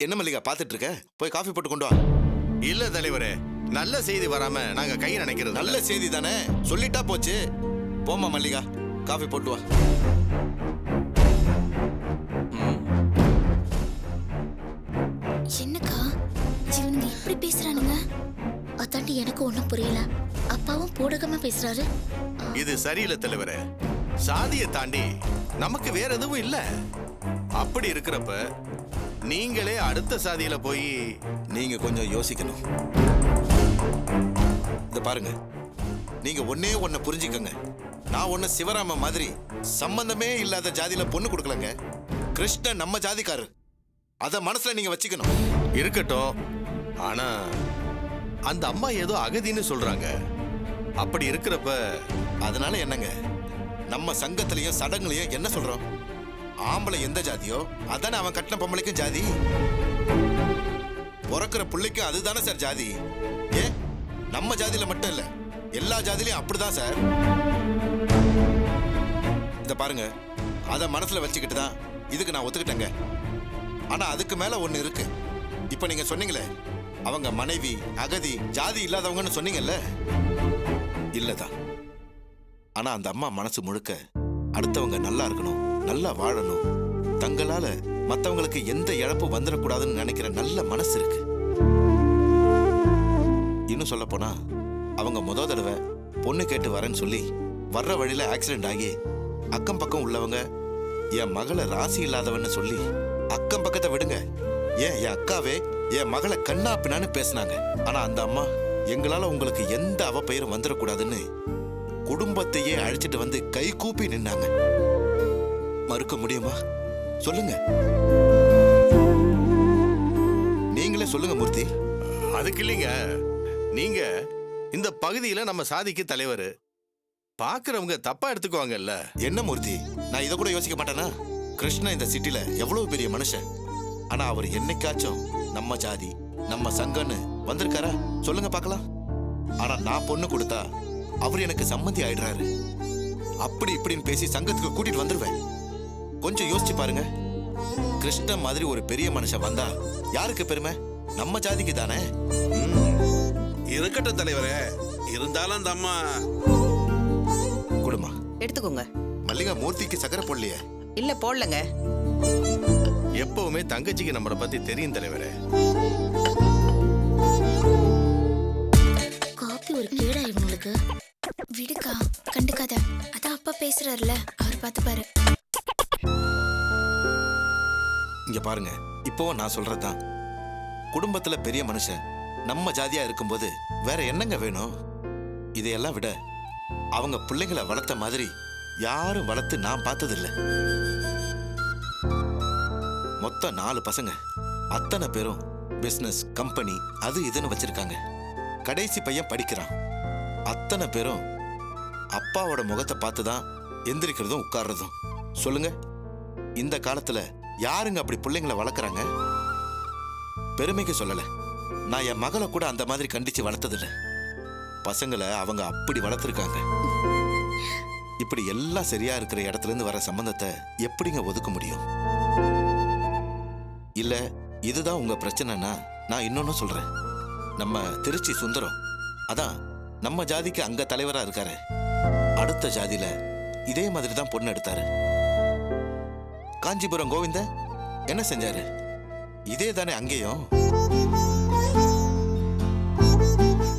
என்ன மல்லிகா பாத்துட்டு இருக்க? போய் காஃபி போட்டு கொண்டு வா. இல்ல தலைவரே, நல்ல செய்தி வராம நாங்க கை நினைக்கிறது நல்ல செய்தி தானே, சொல்லிட்டா போச்சு. போமா மல்லிகா, காஃபி போட்டு வா. என்னக்கா இவனுங்க இப்படி பேசுறானுங்க? அதாண்டி எனக்கு ஒண்ணும் புரியல. அப்பாவும் போடகமா பேசுறாரு. இது சரியில்லை தலைவரே. சாதியை தாண்டி நமக்கு வேற எதுவும் இல்ல. அப்படி இருக்கிறப்ப நீங்களே அடுத்த சாதியில போய் நீங்க கொஞ்சம் யோசிக்கணும். இத பாருங்க, நீங்க ஒன்னே ஒன்ன புரிஞ்சுக்கங்க. நான் ஒண்ணு சிவராம மாதிரி சம்பந்தமே இல்லாத ஜாதியில பொண்ணு கொடுக்கலங்க. கிருஷ்ணன் நம்ம ஜாதிக்காரர், அத மனசுல நீங்க வச்சுக்கணும். இருக்கட்டும். ஆனா அந்த அம்மா ஏதோ அகதின்னு சொல்றாங்க. அப்படி இருக்கிறப்ப அதனால என்னங்க, நம்ம சங்கத்திலையும் சடங்குலையும் என்ன சொல்றோம்? ஆம்பளை எந்த ஜாதியோ அதானே அவன் கட்டின பொம்பளைக்கும் ஜாதி. பிறக்கிற பிள்ளைக்கும் அதுதானே சார் ஜாதி. ஏன் நம்ம ஜாதியில மட்டும் இல்ல, எல்லா ஜாதியிலையும் அப்படிதான் சார். இத பாருங்க, அத மனசுல வச்சுக்கிட்டு தான் இதுக்கு நான் ஒத்துக்கிட்டேங்க. ஆனா அதுக்கு மேல ஒண்ணு இருக்கு. இப்ப நீங்க சொன்னீங்களே, அவங்க மனைவி அகதி ஜாதி இல்லாதவங்கன்னு சொன்னீங்கல்ல, இல்லதான். ஆனா அந்த அம்மா மனசு முழுக்க அடுத்தவங்க நல்லா இருக்கணும், நல்லா வாழணும், தங்களால மத்தவங்களுக்கு எந்த இழப்பு வந்துடக்கூடாதுன்னு நினைக்கிற நல்ல மனசு இருக்கு. இன்னும் சொல்ல போனா, அவங்க முத தடவை பொண்ணு கேட்டு வரேன்னு சொல்லி வர்ற வழியில ஆக்சிடென்ட் ஆகி அக்கம் பக்கம் உள்ளவங்க என் மகளை ராசி இல்லாதவன்னு சொல்லி அக்கம் பக்கத்தை விடுங்க, ஏன் என் அக்காவே என் மகளை கண்ணா பின்னான்னு பேசினாங்க. ஆனா அந்த அம்மா எங்களால உங்களுக்கு எந்த அவப்பெயரும் வந்துடக்கூடாதுன்னு குடும்பத்தையே அழைச்சிட்டு வந்து கை கூப்பி நின்னாங்க. மறுக்க முடியுமா? சொல்லுங்க, நீங்களே சொல்லுங்க மூர்த்தி. அதுக்கு இல்லைங்க, நீங்க இந்த பகுதியில நம்ம சாதிக்கு தலைவர். பாக்குறவங்க தப்பா எடுத்துக்குவாங்கல்ல. என்ன மூர்த்தி, நான் இதை கூட யோசிக்க மாட்டேனா? கிருஷ்ணன் இந்த சிட்டில எவ்வளவு பெரிய மனுஷன். ஆனா அவர் என்னைக்காச்சும் நம்ம ஜாதி நம்ம சங்கன்னு வந்திருக்காரா? சொல்லுங்க பார்க்கலாம். ஆனா நான் பொண்ணு கொடுத்தா அவர் எனக்கு சம்மந்தி ஆயிடுறாரு. அப்படி இப்படின்னு பேசி சங்கத்துக்கு கூட்டிட்டு வந்துருவேன். கொஞ்சம் யோசிச்சு பாருங்க. கிருஷ்ணன் மாதிரி ஒரு பெரிய மனுஷன் வந்தா யாருக்கு பெருமை? நம்ம ஜாதிக்கு தானே. இருக்கட்டும் தலைவரே, இருந்தாலும் அந்த அம்மா குடுமா எடுத்துக்கோங்க. மல்லிகா, மூர்த்திக்கு சக்கரை போடலையே? இல்ல போடலங்க. எப்பவுமே தங்கச்சிக்கு நம்மளை பத்தி தெரியும் தலைவரே. காப்பி ஒரு கேடா இவங்களுக்கு. விடுக்கா, கண்டுக்காத. அதான் அப்பா பேசுறாருல, அவர் பார்த்து பாரு. இங்க பாருங்க, இப்போ நான் சொல்றதுதான். குடும்பத்துல பெரிய மனுஷன் நம்ம ஜாதியா இருக்கும்போது வேற என்னங்க வேணும்? இதையெல்லாம் விட அவங்க பிள்ளைங்களை வளர்த்த மாதிரி யாரும் வளர்த்து நான் பார்த்ததில்ல. மொத்தம் 4 பசங்க, அத்தனை பேரும் பிசினஸ் கம்பெனி அது இதுன்னு வச்சிருக்காங்க. கடைசி பையன் படிக்கிறான். அத்தனை பேரும் அப்பாவோட முகத்தை பார்த்து தான் எந்திரிக்கிறதும் உட்கார்றதும். சொல்லுங்க, இந்த காலத்துல யாருங்க அப்படி பிள்ளைங்களை வளர்க்குறாங்க? பெருமைக்கு சொல்லல, நான் என் மகளை கூட அந்த மாதிரி கண்டிச்சு வளர்த்ததில்ல. பசங்களை அவங்க அப்படி வளர்த்துருக்காங்க. இப்படி எல்லாம் சரியா இருக்கிற இடத்துல இருந்து வர சம்பந்தத்தை எப்படிங்க ஒதுக்க முடியும்? இல்ல இதுதான் உங்க பிரச்சனைனா நான் இன்னொன்னு சொல்றேன். நம்ம திருச்சி சுந்தரம், அதான் நம்ம ஜாதிக்கு அங்க தலைவரா இருக்காரு. அடுத்த ஜாதியில இதே மாதிரி தான் பொண்ணு எடுத்தாரு. காஞ்சிபுரம் கோவிந்த என்ன செஞ்சாரு? இதே தானே அங்கேயும்.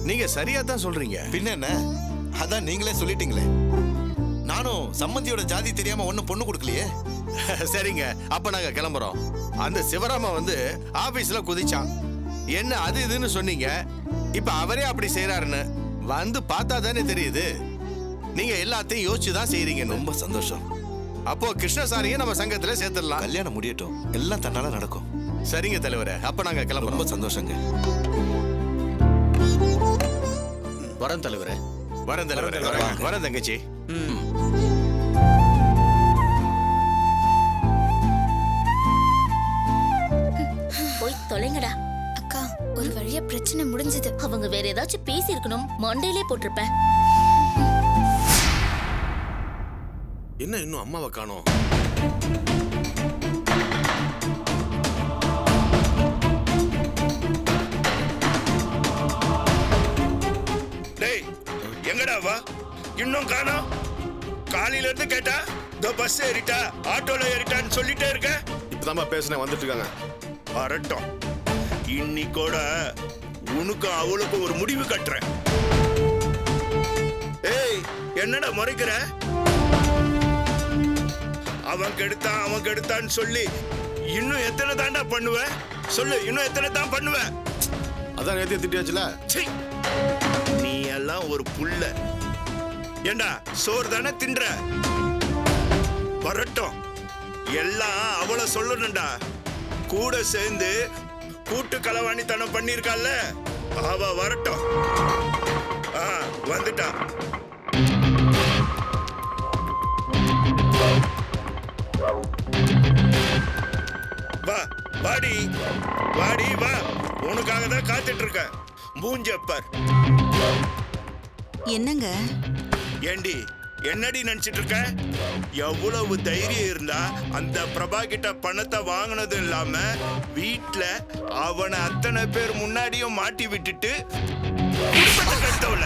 நீங்க சரியா தான் சொல்றீங்க. பின்ன என்ன, அதான் நீங்களே சொல்லிட்டீங்களே. நானும் சம்மந்தியோட ஜாதி தெரியாம ஒன்னும் பொண்ணு கொடுக்கலையே. சரிங்க, அப்ப நாங்க கிளம்புறோம். அந்த சிவராம வந்து ஆபீஸ்ல குதிச்சான். என்ன அது இதுன்னு சொன்னீங்க. இப்ப அவரே அப்படி செய்யறாருன்னு வந்து பார்த்தா தானே தெரியுது. நீங்க எல்லாத்தையும் யோசிச்சு தான் செய்றீங்க. ரொம்ப சந்தோஷம். அப்போ கிருஷ்ணசாரியை நம்ம சங்கத்துல சேர்த்துடலாம். கல்யாணம் முடியட்டும், எல்லாம் தன்னால நடக்கும். சரிங்க தலைவரே, அப்ப நாங்க கிளம்புறோம். ரொம்ப சந்தோஷங்க. வரேன் தலைவரே. வரேன் தலைவரே. வரேன் தங்கச்சி. போய் தொலைங்கடா. அக்கா, ஒரு வழியா பிரச்சனை முடிஞ்சது. அவங்க வேற ஏதாச்சும் பேசி இருக்கணும், மண்டையிலே போட்டிருப்பேன். என்ன இன்னும் அம்மாவை காணோம்? எங்கடா வா இன்னும் காணோம். காலையில இருந்து கேட்டா இந்த பஸ் ஏறிட்டா ஆட்டோல ஏறிட்டான்னு சொல்லிட்டே இருக்க. இப்பதாம்மா பேசுனேன், வந்துட்டு இருக்காங்க. வரட்டும், இன்னைக்கோட உனக்கும் அவளுக்கும் ஒரு முடிவு கட்டுறேன். ஏய், என்னடா முறைக்கிற? அவன் கெடுத்தான்னு சொல்லி இன்னும் எத்தனை தாண்டா பண்ணுவ? சொல்லு, இன்னும் எத்தனை தான் பண்ணுவ? அதான் நேரத்தையே திட்டியாச்சுல. சீ, நீ எல்லாம் ஒரு புள்ள. ஏண்டா சோறு தானே தின்ற? வரட்டும், எல்லாம் அவளை சொல்லணும்டா. கூட சேர்ந்து கூட்டு களவாணித்தனம் பண்ணிருக்கால, அவ வரட்டும். வந்துட்டா. வா வாடி வாடி வா, உனக்காக தான் காத்துட்டு இருக்க. மூஞ்சப்பர். என்னங்க? ஏண்டி என்னடி நினைச்சிட்டு இருக்க? எவ்வளவு தைரியம் இருந்தா அந்த பிரபா கிட்ட பணத்தை வாங்கினது இல்லாம வீட்டுல அவனை அத்தனை பேர் முன்னாடியும் மாட்டி விட்டுட்டு கட்டவல.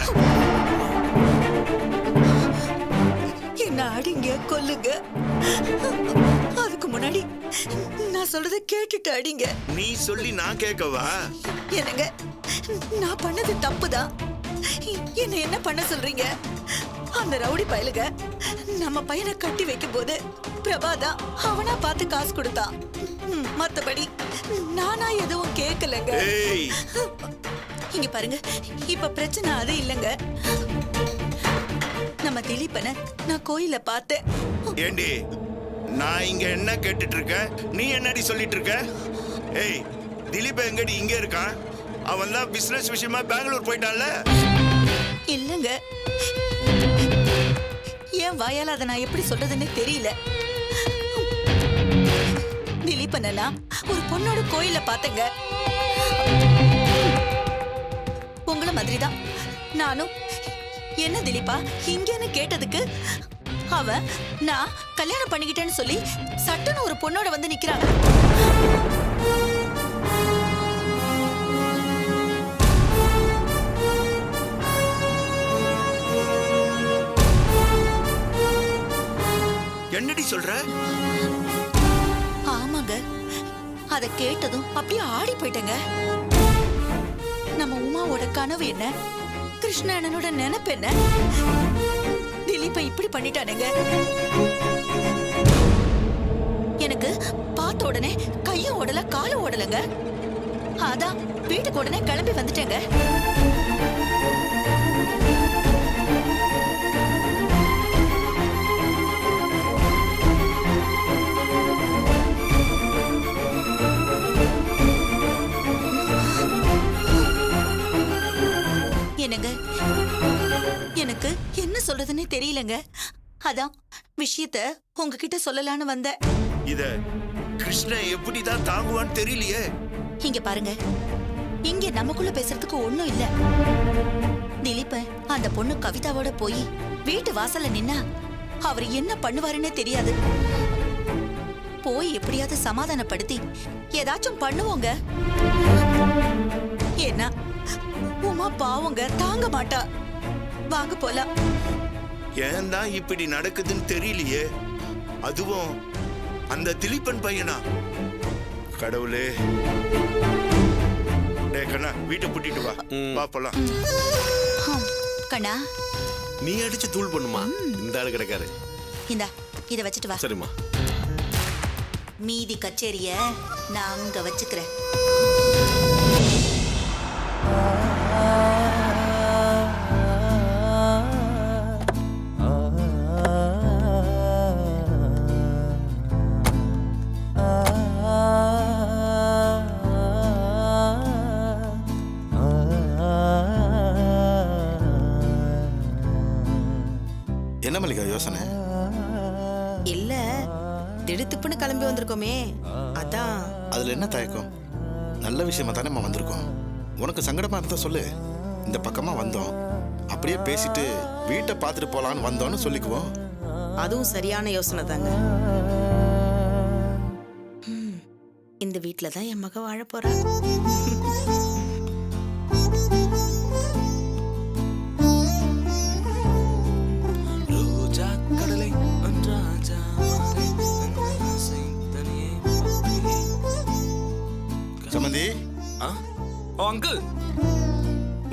என்ன அடிங்க, கொல்லுங்க. அதுக்கு முன்னாடி நான் சொல்றத கேட்டுட்டு அடிங்க. நீ சொல்லி நான் கேட்கவா? என்னங்க, நான் பண்ணது தப்புதான். என்ன பண்ண சொல்றீங்க? அந்த ரவுடி பயலுக நம்ம பையனை கட்டி வைக்கும் போது பிரபாதா அவனா பார்த்து காசு கொடுத்தான். மத்தபடி நானா எதுவும் கேட்கலங்க. இங்க பாருங்க, இப்ப பிரச்சனை அது இல்லங்க. நம்ம திலீபனை நான் கோயில பார்த்தேன். ஏண்டி, நான் இங்க என்ன கேட்டுட்டு இருக்க, நீ என்னடி சொல்லிட்டு இருக்க? ஏய், திலீப் எங்கடி இங்க இருக்கான்? அவன் தான் பிசினஸ் விஷயமா பெங்களூர் போயிட்டான்ல. இல்லங்க, ஏன் வாயால அதை நான் எப்படி சொல்றதுன்னு தெரியல. திலீபனா ஒரு பொண்ணோட கோயில பார்த்தேங்க. உங்கள மாதிரிதான் நானும். என்ன திலீபா இங்கன்னு கேட்டதுக்கு அவன் நான் கல்யாணம் பண்ணிக்கிட்டேன்னு சொல்லி சட்டுன்னு ஒரு பொண்ணோட வந்து நிக்கிறாங்க. என்னடி சொல்ற? ஆமாங்க, அத கேட்டதும் அப்படியே ஆடி போயிட்டேங்க. நம்ம உமாவோட கனவு என்ன, கிருஷ்ணனோட நினைப்பு என்ன, திலீப இப்படி பண்ணிட்டானுங்க. எனக்கு பார்த்த உடனே கையும் ஓடல காலும் ஓடலங்க. அதான் வீட்டுக்கு உடனே கிளம்பி வந்துட்டேங்க. என்னங்க, எனக்கு என்ன சொல்றதுன்னு தெரியலங்க. அதான் விஷயத்த உங்ககிட்ட சொல்லலான்னு வந்தேன். இத கிருஷ்ணன் எப்படிதான் தாங்குவான்னு தெரியலையே. இங்க பாருங்க, இங்க நமக்குள்ள பேசுறதுக்கு ஒண்ணும் இல்ல. திலீப அந்த பொண்ணு கவிதாவோட போய் வீட்டு வாசல்ல நின்னா அவர் என்ன பண்ணுவாருன்னே தெரியாது. போய் எப்படியாவது சமாதானப்படுத்தி ஏதாச்சும் பண்ணுவோங்க. ஏன்னா உமா பாவங்க தாங்க மாட்டா. வாங்க போலாம். ஏன் தான் இப்படி நடக்குதுன்னு தெரியலையே. அதுவும் அந்த திலீபன் பையனா? கடவுளே. டேய் கண்ணா, வீட்டை பூட்டிட்டு வா. வா போலாம். கண்ணா, நீ அடிச்சு தூள் பண்ணுமா? இந்த ஆளு கிடைக்காரு. இந்தா இத வச்சுட்டு வா. சரிம்மா. மீதி கச்சேரிய நான் அங்க வச்சுக்கிறேன். என்ன மல்லிகா யோசனை? இல்ல, திடுத்துப்புன்னு கிளம்பி வந்திருக்கோமே, அதான். அதுல என்ன தயக்கம்? நல்ல விஷயமா தானே வந்திருக்கோம். உனக்கு சங்கடமா இருந்தா சொல்லு. இந்த பக்கமா வந்தோம், அப்படியே பேசிட்டு வீட்டை பார்த்துட்டு போலான்னு வந்தோம்னு சொல்லிக்குவோம். அதுவும் சரியான யோசனை தாங்க. இந்த வீட்டுல தான் என் மக வாழ போறா. சம்மந்தி ஆ? ஓ அங்கிள்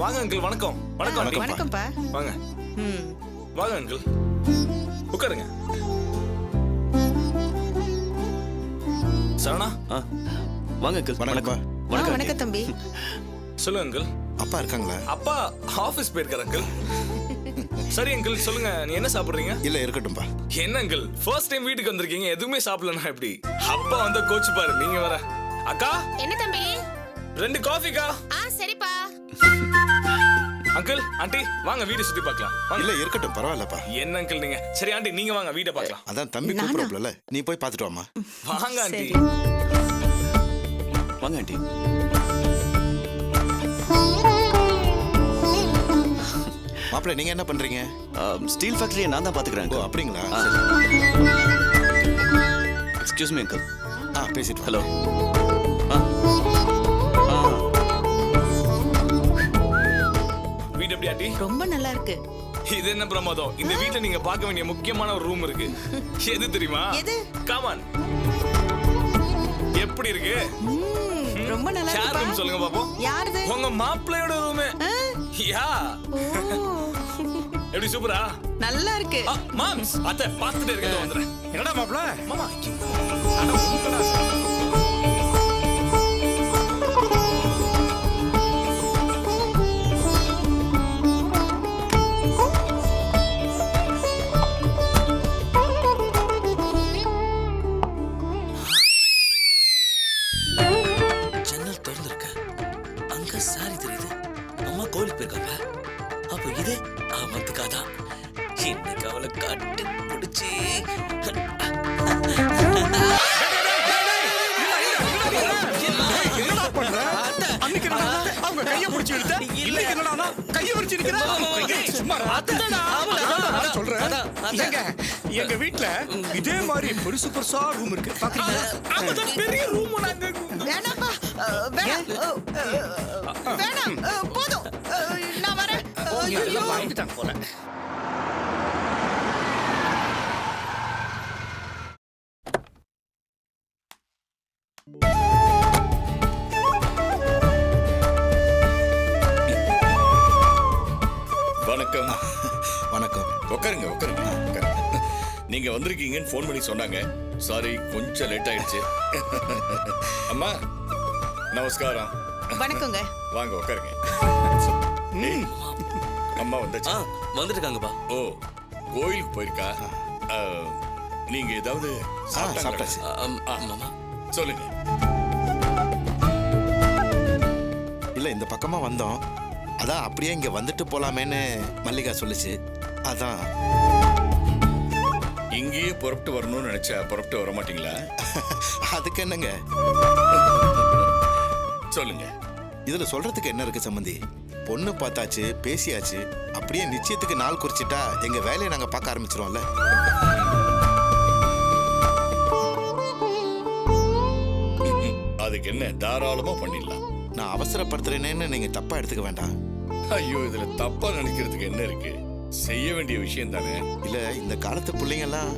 வாங்க அங்கிள். வணக்கம் வணக்கம் ஆண்டி. வணக்கம்ப்பா. வாங்க ம். வாங்க அங்கிள், உட்காருங்க. சரணா, வாங்க அங்கிள். வணக்கம்ப்பா. வணக்கம் தம்பி. சொல்லுங்க அங்கிள். அப்பா இருக்காங்களா? அப்பா ஆபீஸ் போயிருக்காரு அங்கிள். சரி அங்கிள், சொல்லுங்க, நீ என்ன சாப்பிடுறீங்க? இல்ல இருக்கட்டும்பா. என்ன அங்கிள், ஃபர்ஸ்ட் டைம் வீட்டுக்கு வந்திருக்கீங்க, எதுவுமே சாப்பிடலனா எப்படி? அப்பா வந்த கோச்சு பாரு. நீங்க வர அக்கா, என்ன தம்பி? 2 காஃபிக்கா. சரிப்பா. அங்கிள் ஆண்டி வாங்க வீடு சுத்தி பார்க்கலாம். வாங்க. இல்ல இருக்கட்டும், பரவாயில்லப்பா. என்ன அங்கிள் நீங்க? சரி ஆண்டி நீங்க வாங்க வீட்டை பார்க்கலாம். அதான் தம்பி நானா? கூப்பிடுறப்பல, நீ போய் பார்த்துட்டு வாமா. வாங்க ஆண்டி. சரி. வாங்க ஆண்டி. மாப்பிள்ள நீங்க என்ன பண்றீங்க? ஸ்டீல் ஃபேக்டரியை நான் தான் பார்த்துக்கிறேன் ஓ uncle. அப்படிங்களா? Excuse me uncle. பேசிட்டு வா. ஹலோ. வீடு எப்படி ஆண்டி? ரொம்ப நல்லா இருக்கு. இது என்ன பிரமாதம். இந்த வீட்ல நீங்க பார்க்க வேண்டிய முக்கியமான ஒரு ரூம் இருக்கு. எது தெரியுமா? எது? காமன். எப்படி இருக்கு? ரொம்ப நல்லா யார் ரூம் இருக்கு. சொல்லுங்க பாப்போம். யாருது? உங்க மாப்பிள்ளையோட ரூம். யா. எப்படி சூப்பரா? நல்லா இருக்கு. மாம்ஸ் அத்தை பார்த்துட்டே இருக்கேன், வந்துறேன். என்னடா மாப்ள? மாமா ஜன்னல் திறந்திருக்க, அங்க சாரி தெரியுது. அம்மா கோயிலுக்கு போயிருக்காங்க. அப்போ இது அவத்துக்காதான். இன்னைக்கு அவளை கட்டி பிடிச்சி அவங்க கைய பிடிச்சி எடுத்த. இன்னைக்கு என்னடா கைய பிடிச்சி எடுக்கிற? சும்மா சொல்றேன். ஏங்க, எங்க வீட்ல இதே மாதிரி பெருசு பெருசா ரூம் இருக்கு, பாக்குறீங்களா? பெரிய ரூம் நாங்க. வேணாம்ப்பா. வேணாம். போதும். நான் வரேன். ஐயோ. வாங்கிட்டாங்க போல. வணக்கம். வணக்கம். உட்காருங்க உட்காருங்க உட்காருங்க. நீங்க வந்திருக்கீங்கன்னு ஃபோன் பண்ணி சொன்னாங்க. சாரி, கொஞ்சம் லேட் ஆயிடுச்சு. அம்மா நமஸ்காரம். வணக்கங்க. வாங்க உட்காருங்க. அம்மா வந்தாச்சு. வந்துட்டு இருக்காங்கப்பா. ஓ, கோயிலுக்கு போயிருக்கா? நீங்க ஏதாவது சாப்பிட்டாச்சு. மாமா சொல்லுங்க. இல்ல இந்த பக்கமா வந்தோம், அதான் அப்படியே இங்க வந்துட்டு போலாமேன்னு மல்லிகா சொல்லுச்சு, அதான். இங்கேயே புறப்பட்டு வரணும்னு நினைச்சா புறப்பட்டு வர மாட்டீங்களா? அதுக்கு என்னங்க, சொல்லுங்க. இதுல சொல்றதுக்கு என்ன இருக்கு சம்பந்தி? பொண்ணு பார்த்தாச்சு, பேசியாச்சு, அப்படியே நிச்சயத்துக்கு நாள் குறிச்சிட்டா எங்க வேலையை நாங்க பார்க்க ஆரம்பிச்சிருவோம்ல. அதுக்கு என்ன, தாராளமா பண்ணிடலாம். நான் அவசரப்படுத்துறேனேன்னு நீங்க தப்பா எடுத்துக்க வேண்டாம். ஐயோ, இதுல தப்பா நினைக்கிறதுக்கு என்ன இருக்கு? செய்ய வேண்டிய விஷயம் தானே. இல்ல இந்த காலத்து பிள்ளைங்க எல்லாம்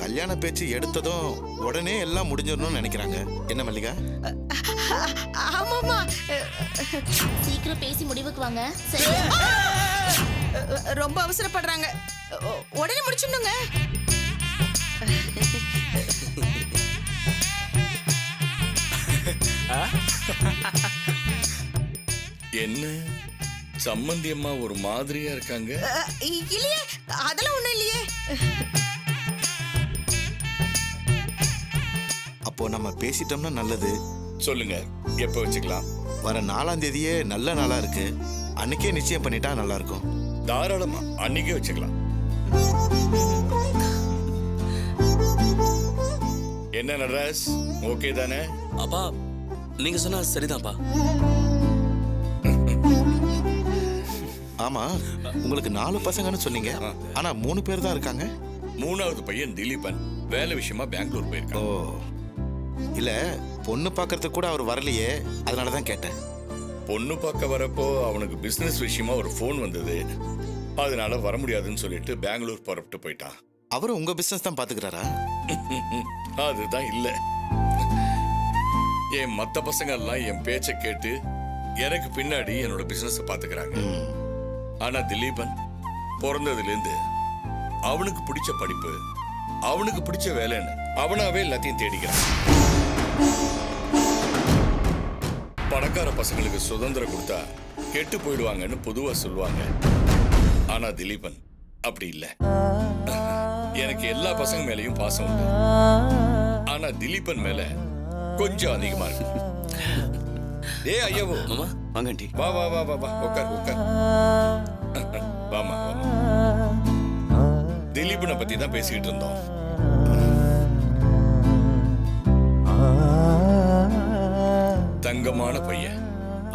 கல்யாண பேச்சு எடுத்ததும் உடனே எல்லாம் முடிஞ்சிடணும்னு நினைக்கிறாங்க. என்ன மல்லிகா? ஆமாமா. சீக்கிரம் பேசி முடிவுக்கு வாங்க. சரி. ரொம்ப அவசரப்படுறாங்க. உடனே முடிச்சிடணுங்க. என்ன சம்மந்தி அம்மா ஒரு மாதிரியா இருக்காங்க? இல்லையே, அதெல்லாம் ஒண்ணும் இல்லையே. அப்போ நம்ம பேசிட்டோம்னா நல்லது. சொல்லுங்க, எப்ப வச்சுக்கலாம்? வர 4ஆம் தேதியே நல்ல நாளா இருக்கு, அன்னைக்கே நிச்சயம் பண்ணிட்டா நல்லா இருக்கும். தாராளமா அன்னைக்கே வச்சுக்கலாம். என்ன நடராஜ், ஓகே தானே? அப்பா நீங்க சொன்னா சரிதான்ப்பா. ஆமா, உங்களுக்கு 4 பசங்கன்னு சொன்னீங்க, ஆனா 3 பேர் தான் இருக்காங்க. 3வது பையன் திலீபன் வேலை விஷயமா பெங்களூர் ஓ, போயிருக்கான். இல்ல பொண்ணு பார்க்கறதுக்கு கூட அவர் வரலையே, அதனாலதான் கேட்டேன். பொண்ணு பார்க்க வரப்போ அவனுக்கு பிசினஸ் விஷயமா ஒரு ஃபோன் வந்தது. அதனால வர முடியாதுன்னு சொல்லிட்டு பெங்களூர் புறப்பட்டு போயிட்டான். அவரும் உங்க பிசினஸ் தான் பாத்துக்கிறாரா? அதுதான் இல்ல. என் மத்த பசங்க எல்லாம் என் பேச்ச கேட்டு எனக்கு பின்னாடி என்னோட பிசினஸ் பாத்துக்கிறாங்க. ஆனா திலீபன் பிறந்ததுல இருந்து அவனுக்கு பிடிச்ச படிப்பு, அவனுக்கு பிடிச்ச வேலைன்னு அவனாவே எல்லாத்தையும் தேடிக்கிறான். பணக்கார பசங்களுக்கு சுதந்திரம் கொடுத்தா கெட்டு போயிடுவாங்கன்னு பொதுவா சொல்லுவாங்க. ஆனா திலீபன் அப்படி இல்ல. எனக்கு எல்லா பசங்க மேலயும் பாசம் உண்டு. ஆனா திலீபன் மேல கொஞ்சம் அதிகமா இருக்கு. ஏய் ஐயாவோ, மாமா வாங்க ஆண்டி. வா வா வா வா வா, உட்கார் உட்கார். வாமா வாமா. திலீபனை பத்தி தான் பேசிக்கிட்டு இருந்தோம். தங்கமான பையன்.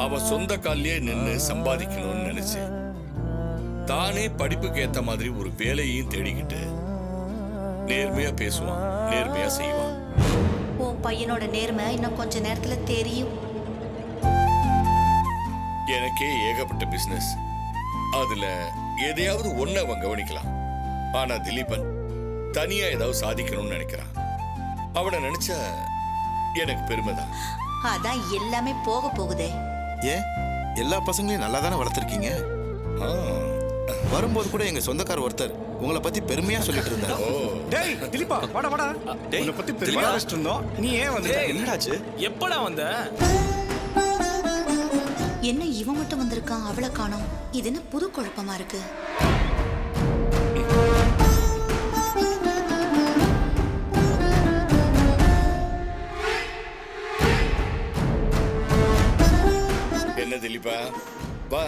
அவன் சொந்த காலிலே நின்னு சம்பாதிக்கணும்னு நினைச்சு தானே படிப்புக்கு ஏத்த மாதிரி ஒரு வேலையையும் தேடிக்கிட்டு நேர்மையா பேசுவான், நேர்மையா செய்வான். உன் பையனோட நேர்மை இன்னும் கொஞ்ச நேரத்துல தெரியும். எனக்கே ஏகப்பட்ட பிசினஸ். அதுல எதையாவது ஒண்ணு அவன் கவனிக்கலாம். ஆனா திலீபன் தனியா ஏதாவது சாதிக்கணும்னு நினைக்கிறான். அவனை நினைச்சா எனக்கு பெருமைதான். அதான் எல்லாமே போக போகுதே. ஏன் எல்லா பசங்களையும் நல்லா தானே வளர்த்துருக்கீங்க? வரும்போது கூட எங்க சொந்தக்கார ஒருத்தர் உங்களை பத்தி பெருமையா சொல்லிட்டு இருந்தாரு. டேய் திலீபா, வாடா வாடா. உன்னை பத்தி பெருமையா பேசிட்டு இருந்தோம். நீ ஏன் வந்து? என்னடாச்சு? எப்படா வந்த? என்ன இவன் மட்டும் வந்திருக்கான், அவளை காணோம். இது என்ன புது குழப்பமா இருக்கு? என்ன திலீபா, வா.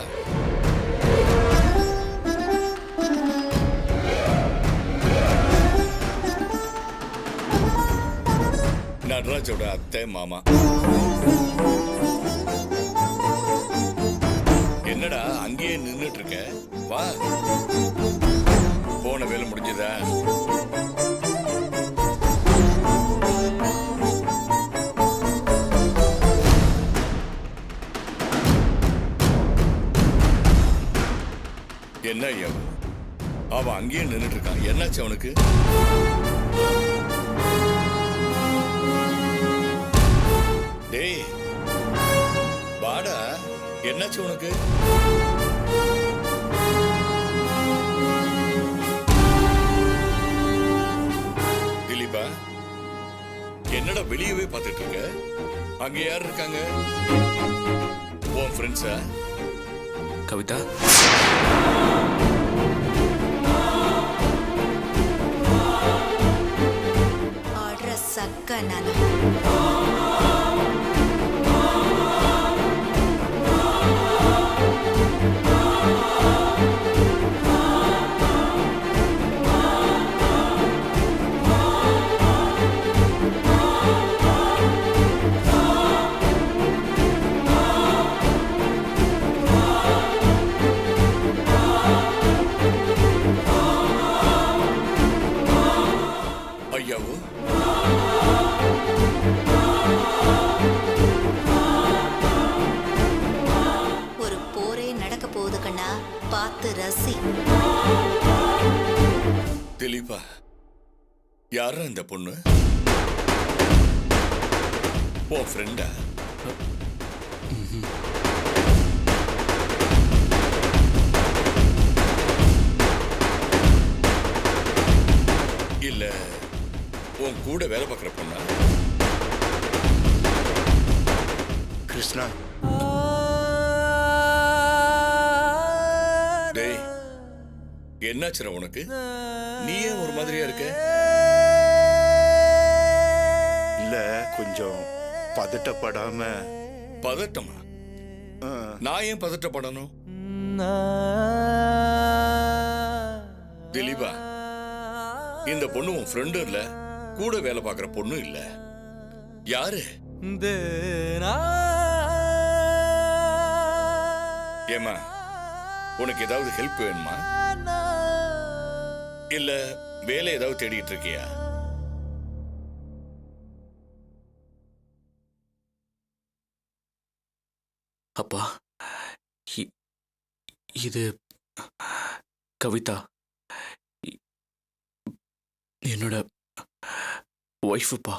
நடராஜோட அத்தை மாமா. என்னடா அங்கேயே நின்னுட்டு இருக்க? வா. போன வேலை முடிஞ்சதா? என்ன ஐயா, அவன் அங்கேயே நின்னுட்டு இருக்கான். என்னாச்சு அவனுக்கு? டேய் வாடா, என்னாச்சு உனக்கு? திலீபா, என்னடா வெளியவே பார்த்துட்டு இருக்க? அங்க யார் இருக்காங்க? உன் ஃப்ரெண்ட்ஸா? கவிதா, ஆடுற சக்க நானு. ஐயாவோ, ஒரு போரே நடக்க போகுது கண்ணா, பார்த்து ரசி. திலீபா, யாரா இந்த பொண்ணு? உன் ஃப்ரெண்டா? இல்ல உன் கூட வேலை பார்க்குற பொண்ணா? கிருஷ்ணா, டேய், என்னாச்சுடா உனக்கு? நீ ஏன் ஒரு மாதிரியா இருக்க? இல்ல கொஞ்சம் பதட்டப்படாம. பதட்டமா? நான் ஏன் பதட்டப்படணும்? திலீபா, இந்த பொண்ணு உன் ஃப்ரெண்டும் இல்ல, கூட வேலை பார்க்குற பொண்ணும் இல்ல. யாரு? ஏமா, உனக்கு ஏதாவது ஹெல்ப் வேணுமா? இல்ல வேலை ஏதாவது தேடிட்டு இருக்கியா? அப்பா, இது கவிதா. என்னோட ஒய்ஃபுப்பா